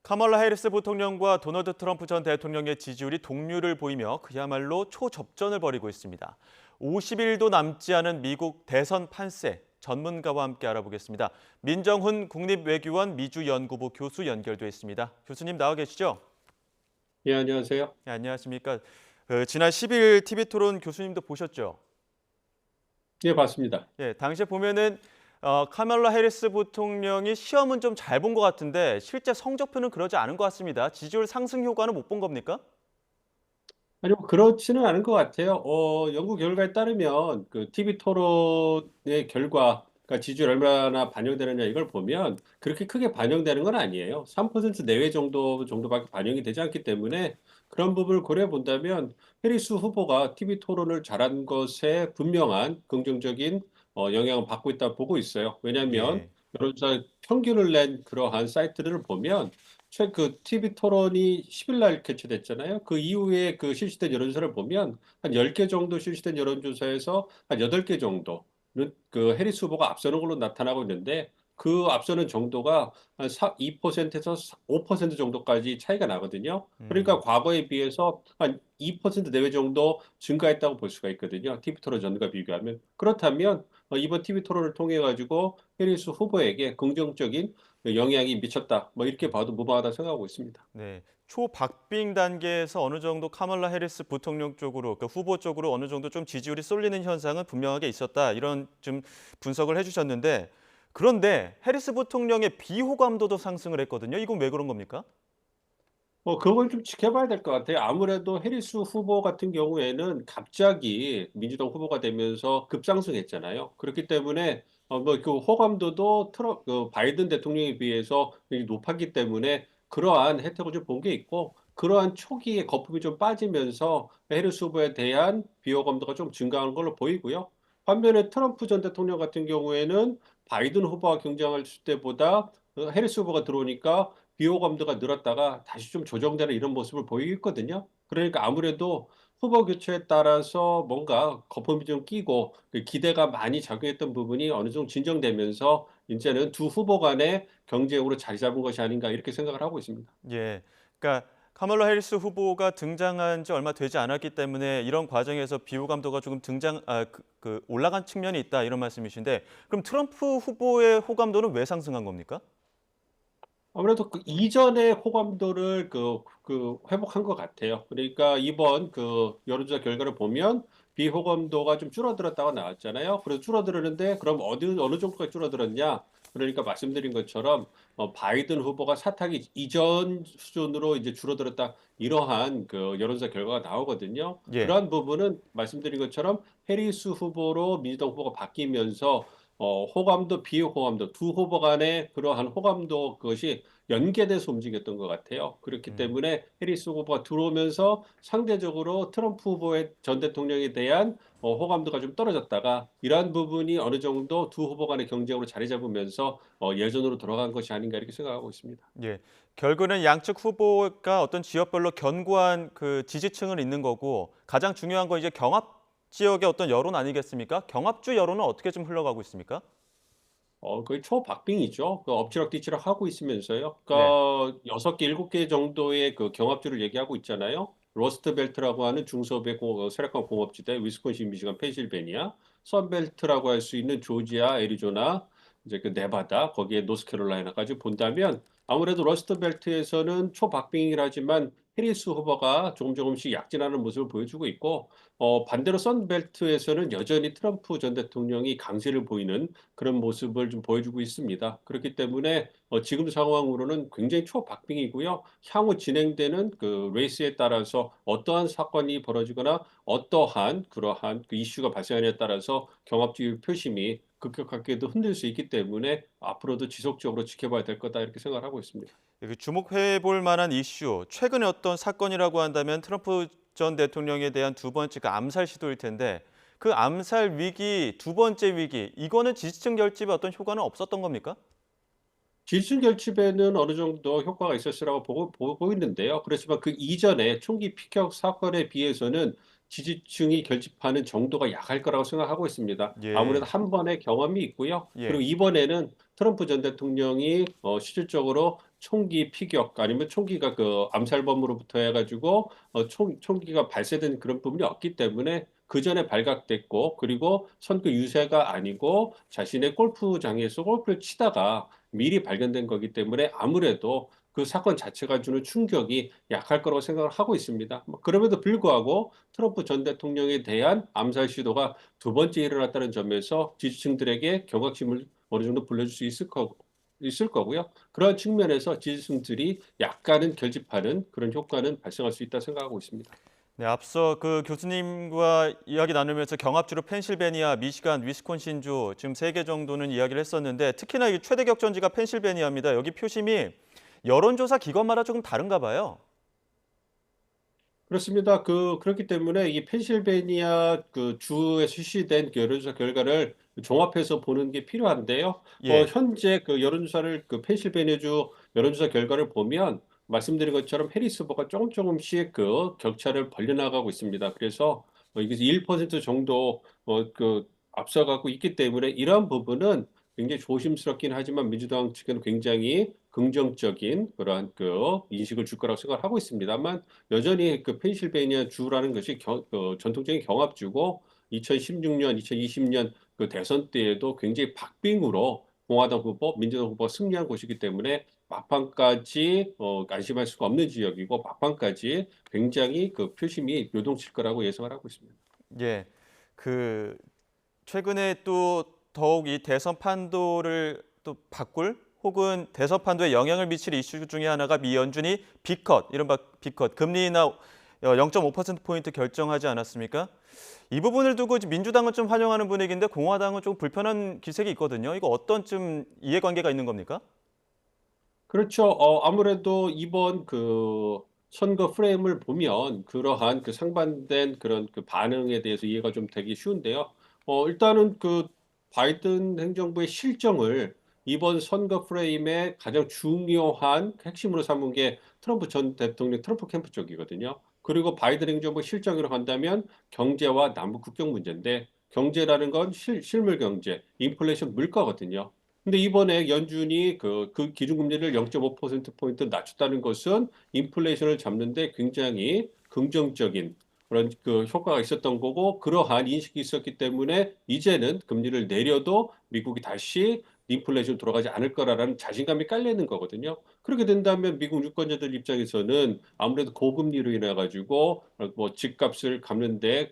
카멀라 해리스 부통령과 도널드 트럼프 전 대통령의 지지율이 동률을 보이며 그야말로 초접전을 벌이고 있습니다. 50일도 남지 않은 미국 대선 판세, 전문가와 함께 알아보겠습니다. 민정훈 국립외교원 미주연구부 교수 연결돼 있습니다. 교수님 나와 계시죠? 예, 안녕하세요. 네, 안녕하십니까? 지난 10일 TV토론 교수님도 보셨죠? 예, 봤습니다. 예, 당시에 보면은 카멀라 해리스 부통령이 시험은 좀 잘 본 것 같은데 실제 성적표는 그러지 않은 것 같습니다. 지지율 상승 효과는 못 본 겁니까? 아니, 뭐, 그렇지는 않은 것 같아요. 연구 결과에 따르면, TV 토론의 결과가 지지율 얼마나 반영되느냐 이걸 보면, 그렇게 크게 반영되는 건 아니에요. 3% 내외 정도밖에 반영이 되지 않기 때문에, 그런 부분을 고려해 본다면, 해리스 후보가 TV 토론을 잘한 것에 분명한 긍정적인 영향을 받고 있다 보고 있어요. 왜냐하면, 예. 여론조사 평균을 낸 그러한 사이트들을 보면, TV 토론이 10일 날 개최됐잖아요. 그 이후에 그 실시된 여론조사를 보면 한 10개 정도 실시된 여론조사에서 한 8개 정도는 그 해리스 후보가 앞서는 걸로 나타나고 있는데 그 앞서는 정도가 한 2%에서 5% 정도까지 차이가 나거든요. 그러니까 음. 과거에 비해서 한 2% 내외 정도 증가했다고 볼 수가 있거든요. TV 토론 전과 비교하면. 그렇다면 이번 TV 토론을 통해 가지고 해리스 후보에게 긍정적인 영향이 미쳤다. 뭐 이렇게 봐도 무방하다 생각하고 있습니다. 네. 초박빙 단계에서 어느 정도 카멀라 해리스 부통령 쪽으로 그 후보 쪽으로 어느 정도 좀 지지율이 쏠리는 현상은 분명하게 있었다. 이런 좀 분석을 해주셨는데 그런데 해리스 부통령의 비호감도도 상승을 했거든요. 이건 왜 그런 겁니까? 그건 좀 지켜봐야 될 것 같아요. 아무래도 해리스 후보 같은 경우에는 갑자기 민주당 후보가 되면서 급상승했잖아요. 그렇기 때문에 뭐 그 호감도도 바이든 대통령에 비해서 굉장히 높았기 때문에 그러한 혜택을 좀 본 게 있고 그러한 초기에 거품이 좀 빠지면서 해리스 후보에 대한 비호감도가 좀 증가하는 걸로 보이고요. 반면에 트럼프 전 대통령 같은 경우에는 바이든 후보와 경쟁할 때보다 해리스 후보가 들어오니까 비호감도가 늘었다가 다시 좀 조정되는 이런 모습을 보이거든요. 그러니까 아무래도 후보 교체에 따라서 뭔가 거품이 좀 끼고 그 기대가 많이 작용했던 부분이 어느 정도 진정되면서 인제는 두 후보 간의 경쟁으로 자리 잡은 것이 아닌가 이렇게 생각을 하고 있습니다. 예. 그러니까 카멀라 해리스 후보가 등장한 지 얼마 되지 않았기 때문에 이런 과정에서 비호감도가 조금 올라간 측면이 있다 이런 말씀이신데 그럼 트럼프 후보의 호감도는 왜 상승한 겁니까? 아무래도 그 이전의 호감도를 회복한 것 같아요. 그러니까 이번 그 여론조사 결과를 보면 비호감도가 좀 줄어들었다고 나왔잖아요. 그래서 줄어들었는데 그럼 어느 정도까지 줄어들었냐? 그러니까 말씀드린 것처럼 바이든 후보가 사탁이 이전 수준으로 이제 줄어들었다. 이러한 그 여론조사 결과가 나오거든요. 예. 그러한 부분은 말씀드린 것처럼 해리스 후보로 민주당 후보가 바뀌면서 호감도, 비호감도 두 후보 간의 그러한 호감도 그것이 연계돼서 움직였던 것 같아요. 그렇기 음. 때문에 해리스 후보가 들어오면서 상대적으로 트럼프 후보의 전 대통령에 대한 호감도가 좀 떨어졌다가 이러한 부분이 어느 정도 두 후보 간의 경쟁으로 자리 잡으면서 예전으로 돌아간 것이 아닌가 이렇게 생각하고 있습니다. 예. 결국은 양측 후보가 어떤 지역별로 견고한 그 지지층은 있는 거고 가장 중요한 건 이제 경합 지역의 어떤 여론 아니겠습니까? 경합주 여론은 어떻게 좀 흘러가고 있습니까? 거의 초박빙이죠. 그 엎치락뒤치락 하고 있으면서요. 네. 그러니까 6개, 7개 정도의 그 경합주를 얘기하고 있잖아요. 러스트 벨트라고 하는 중소부의 세력화 공업지대, 위스콘신, 미시간, 펜실베니아, 선벨트라고 할 수 있는 조지아, 애리조나, 이제 그 네바다, 거기에 노스캐롤라이나까지 본다면 아무래도 러스트 벨트에서는 초박빙이라지만 해리스 후보가 조금씩 약진하는 모습을 보여주고 있고 반대로 선벨트에서는 여전히 트럼프 전 대통령이 강세를 보이는 그런 모습을 좀 보여주고 있습니다. 그렇기 때문에 지금 상황으로는 굉장히 초박빙이고요. 향후 진행되는 그 레이스에 따라서 어떠한 사건이 벌어지거나 어떠한 그러한 그 이슈가 발생하느냐에 따라서 경합주의 표심이 급격하게도 흔들 수 있기 때문에 앞으로도 지속적으로 지켜봐야 될 거다 이렇게 생각을 하고 있습니다. 이렇게 주목해 볼 만한 이슈, 최근에 어떤 사건이라고 한다면 트럼프 전 대통령에 대한 두 번째가 암살 시도일 텐데 그 암살 위기, 두 번째 위기, 이거는 지지층 결집에 어떤 효과는 없었던 겁니까? 지지층 결집에는 어느 정도 효과가 있었으라고 보고 있는데요. 그렇지만 그 이전에 총기 피격 사건에 비해서는 지지층이 결집하는 정도가 약할 거라고 생각하고 있습니다. 아무래도 예. 한 번의 경험이 있고요. 그리고 예. 이번에는 트럼프 전 대통령이 실질적으로 총기 피격 아니면 총기가 그 암살범으로부터 해가지고 총기가 발사된 그런 부분이 없기 때문에 그 전에 발각됐고, 그리고 선거 유세가 아니고 자신의 골프장에서 골프를 치다가 미리 발견된 거기 때문에 아무래도 그 사건 자체가 주는 충격이 약할 거라고 생각을 하고 있습니다. 뭐 그럼에도 불구하고 트럼프 전 대통령에 대한 암살 시도가 두 번째 일어났다는 점에서 지지층들에게 경각심을 어느 정도 불러줄 수 있을 거고요. 그런 측면에서 지지층들이 약간은 결집하는 그런 효과는 발생할 수 있다 생각하고 있습니다. 네, 앞서 그 교수님과 이야기 나누면서 경합주로 펜실베니아, 미시간, 위스콘신주 지금 세 개 정도는 이야기를 했었는데 특히나 이 최대 격전지가 펜실베니아입니다. 여기 표심이 여론조사 기관마다 조금 다른가 봐요. 그렇습니다. 그렇기 때문에 이 펜실베니아 그 주에 실시된 그 여론조사 결과를 종합해서 보는 게 필요한데요. 예. 현재 그 여론조사를 그 펜실베니아주 여론조사 결과를 보면 말씀드린 것처럼 해리스 후보가 조금씩 그 격차를 벌려나가고 있습니다. 그래서 이게 1% 정도 앞서가고 있기 때문에 이러한 부분은 굉장히 조심스럽긴 하지만 민주당 측에는 굉장히 긍정적인 그러한 그 인식을 줄 거라고 생각을 하고 있습니다만, 여전히 그 펜실베이니아 주라는 것이 전통적인 경합주고 2016년, 2020년 그 대선 때에도 굉장히 박빙으로 공화당 후보, 민주당 후보가 승리한 곳이기 때문에 막판까지 안심할 수가 없는 지역이고 막판까지 굉장히 그 표심이 요동칠 거라고 예상을 하고 있습니다. 예. 그 최근에 또 더욱 이 대선 판도를 또 바꿀 혹은 대선 판도에 영향을 미칠 이슈 중에 하나가 미 연준이 B컷, 이른바 B컷, 금리 인하 0.5%포인트 결정하지 않았습니까? 이 부분을 두고 민주당은 좀 환영하는 분위기인데 공화당은 좀 불편한 기색이 있거든요. 이거 어떤 좀 이해관계가 있는 겁니까? 그렇죠. 아무래도 이번 그 선거 프레임을 보면 그러한 그 상반된 그런 그 반응에 대해서 이해가 좀 되기 쉬운데요. 일단은 그 바이든 행정부의 실정을 이번 선거 프레임의 가장 중요한 핵심으로 삼은 게 트럼프 전 대통령 트럼프 캠프 쪽이거든요. 그리고 바이든 행정부 실정으로 간다면 경제와 남북 국경 문제인데, 경제라는 건 실물 경제, 인플레이션 물가거든요. 근데 이번에 연준이 그 기준금리를 0.5%포인트 낮췄다는 것은 인플레이션을 잡는데 굉장히 긍정적인 그런 그 효과가 있었던 거고, 그러한 인식이 있었기 때문에 이제는 금리를 내려도 미국이 다시 인플레이션 돌아가지 않을 거라는 자신감이 깔려 있는 거거든요. 그렇게 된다면 미국 유권자들 입장에서는 아무래도 고금리로 인해 가지고 뭐 집값을 갚는데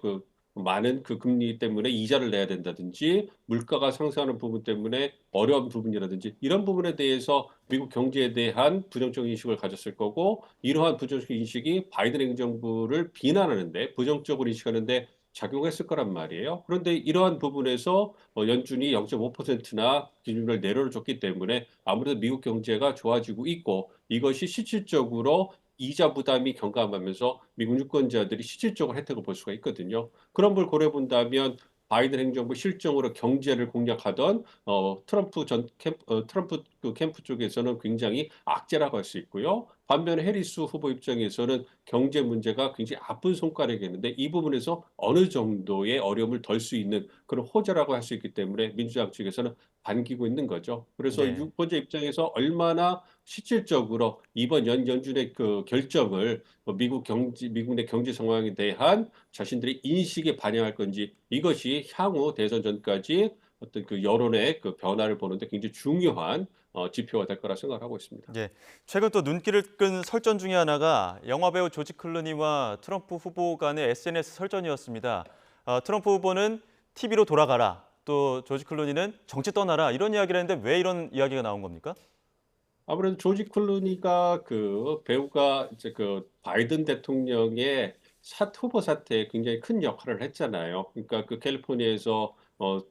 많은 그 금리 때문에 이자를 내야 된다든지, 물가가 상승하는 부분 때문에 어려운 부분이라든지, 이런 부분에 대해서 미국 경제에 대한 부정적 인식을 가졌을 거고, 이러한 부정적 인식이 바이든 행정부를 비난하는데, 부정적으로 인식하는데 작용했을 거란 말이에요. 그런데 이러한 부분에서 연준이 0.5%나 기준을 내려줬기 때문에 아무래도 미국 경제가 좋아지고 있고, 이것이 실질적으로 이자 부담이 경감하면서 미국 유권자들이 실질적으로 혜택을 볼 수가 있거든요. 그런 걸 고려해 본다면 바이든 행정부 실정으로 경제를 공략하던 트럼프 그 캠프 쪽에서는 굉장히 악재라고 할 수 있고요. 반면에 해리스 후보 입장에서는 경제 문제가 굉장히 아픈 손가락이었는데 이 부분에서 어느 정도의 어려움을 덜 수 있는 그런 호재라고 할 수 있기 때문에 민주당 측에서는 반기고 있는 거죠. 그래서 네. 유권자 입장에서 얼마나 실질적으로 이번 연준의 그 결정을 미국 내 경제 상황에 대한 자신들의 인식에 반영할 건지, 이것이 향후 대선 전까지 어떤 그 여론의 그 변화를 보는데 굉장히 중요한 지표가 될 거라 생각을 하고 있습니다. 예. 최근 또 눈길을 끈 설전 중에 하나가 영화배우 조지 클루니와 트럼프 후보 간의 SNS 설전이었습니다. 트럼프 후보는 TV로 돌아가라. 또 조지 클루니는 정치 떠나라. 이런 이야기를 했는데 왜 이런 이야기가 나온 겁니까? 아무래도 조지 클루니가 그 배우가 이제 그 바이든 대통령의 후보 사태에 굉장히 큰 역할을 했잖아요. 그러니까 그 캘리포니아에서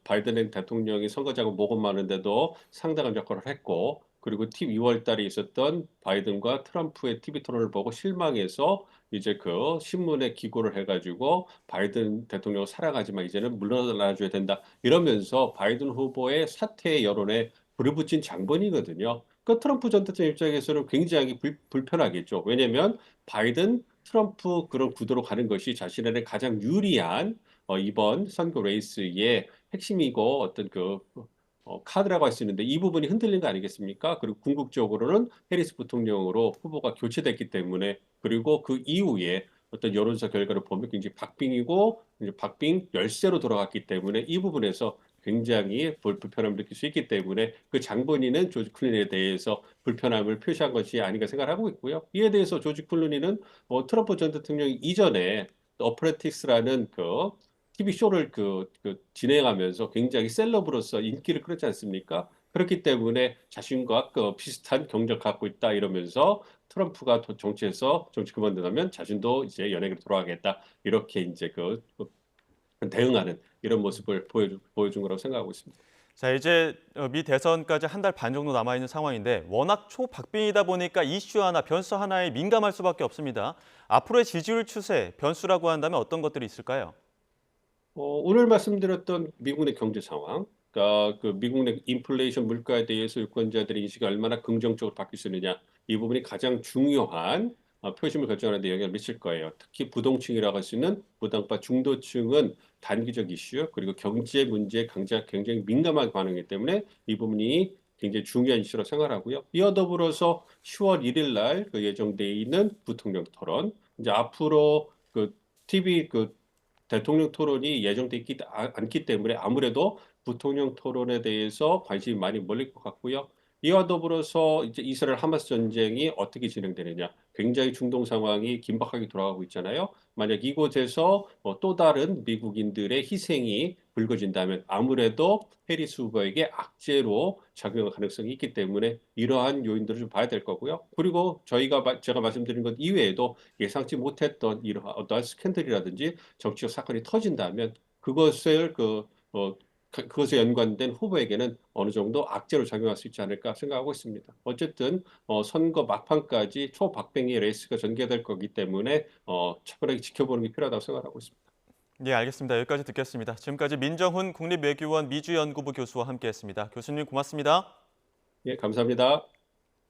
바이든 대통령이 선거자금 모금하는데도 상당한 역할을 했고, 그리고 2월 달에 있었던 바이든과 트럼프의 TV 토론을 보고 실망해서 이제 그 신문에 기고를 해가지고 바이든 대통령을 사랑하지만 이제는 물러나줘야 된다 이러면서 바이든 후보의 사퇴 여론에 불을 붙인 장본이거든요. 그 트럼프 전 대통령 입장에서는 굉장히 불편하겠죠. 왜냐하면 바이든, 트럼프 그런 구도로 가는 것이 자신에게 가장 유리한 이번 선거 레이스의 핵심이고 어떤 카드라고 할 수 있는데 이 부분이 흔들린 거 아니겠습니까? 그리고 궁극적으로는 해리스 부통령으로 후보가 교체됐기 때문에 그리고 그 이후에 어떤 여론조사 결과를 보면 굉장히 박빙이고 이제 박빙 열세로 돌아갔기 때문에 이 부분에서 굉장히 불편함을 느낄 수 있기 때문에 그 장본인은 조지 클루니에 대해서 불편함을 표시한 것이 아닌가 생각하고 있고요. 이에 대해서 조지 클루니는 트럼프 전 대통령이 이전에 어프레티스라는 TV 쇼를 진행하면서 굉장히 셀럽으로서 인기를 끌었지 않습니까? 그렇기 때문에 자신과 비슷한 경력을 갖고 있다 이러면서 트럼프가 정치에서 정치 그만둔다면 자신도 이제 연예계로 돌아가겠다 이렇게 이제 대응하는 이런 모습을 보여준 거라고 생각하고 있습니다. 자, 이제 미 대선까지 한 달 반 정도 남아 있는 상황인데 워낙 초박빙이다 보니까 이슈 하나, 변수 하나에 민감할 수밖에 없습니다. 앞으로의 지지율 추세, 변수라고 한다면 어떤 것들이 있을까요? 오늘 말씀드렸던 미국 내 경제 상황, 그러니까 그 미국 내 인플레이션 물가에 대해서 유권자들의 인식이 얼마나 긍정적으로 바뀔 수 있느냐, 이 부분이 가장 중요한 표심을 결정하는 데 영향을 미칠 거예요. 특히 부동층이라고 할 수 있는 부당파 중도층은 단기적 이슈, 그리고 경제 문제에 굉장히 민감하게 반응하기 때문에 이 부분이 굉장히 중요한 이슈라고 생각하고요. 이와 더불어서 10월 1일 날 예정돼 있는 부통령 토론, 이제 앞으로 TV 대통령 토론이 예정돼 있지 않기 때문에 아무래도 부통령 토론에 대해서 관심이 많이 몰릴 것 같고요. 이와 더불어서 이제 이스라엘 하마스 전쟁이 어떻게 진행되느냐. 굉장히 중동 상황이 긴박하게 돌아가고 있잖아요. 만약 이곳에서 또 다른 미국인들의 희생이 불거진다면 아무래도 해리스 후보에게 악재로 작용할 가능성이 있기 때문에 이러한 요인들을 좀 봐야 될 거고요. 그리고 제가 말씀드린 것 이외에도 예상치 못했던 이러한 어떠한 스캔들이라든지 정치적 사건이 터진다면 그것을 그것에 연관된 후보에게는 어느 정도 악재로 작용할 수 있지 않을까 생각하고 있습니다. 어쨌든 선거 막판까지 초박빙의 레이스가 전개될 거기 때문에 차분하게 지켜보는 게 필요하다고 생각하고 있습니다. 네, 알겠습니다. 여기까지 듣겠습니다. 지금까지 민정훈 국립외교원 미주연구부 교수와 함께했습니다. 교수님 고맙습니다. 예, 감사합니다.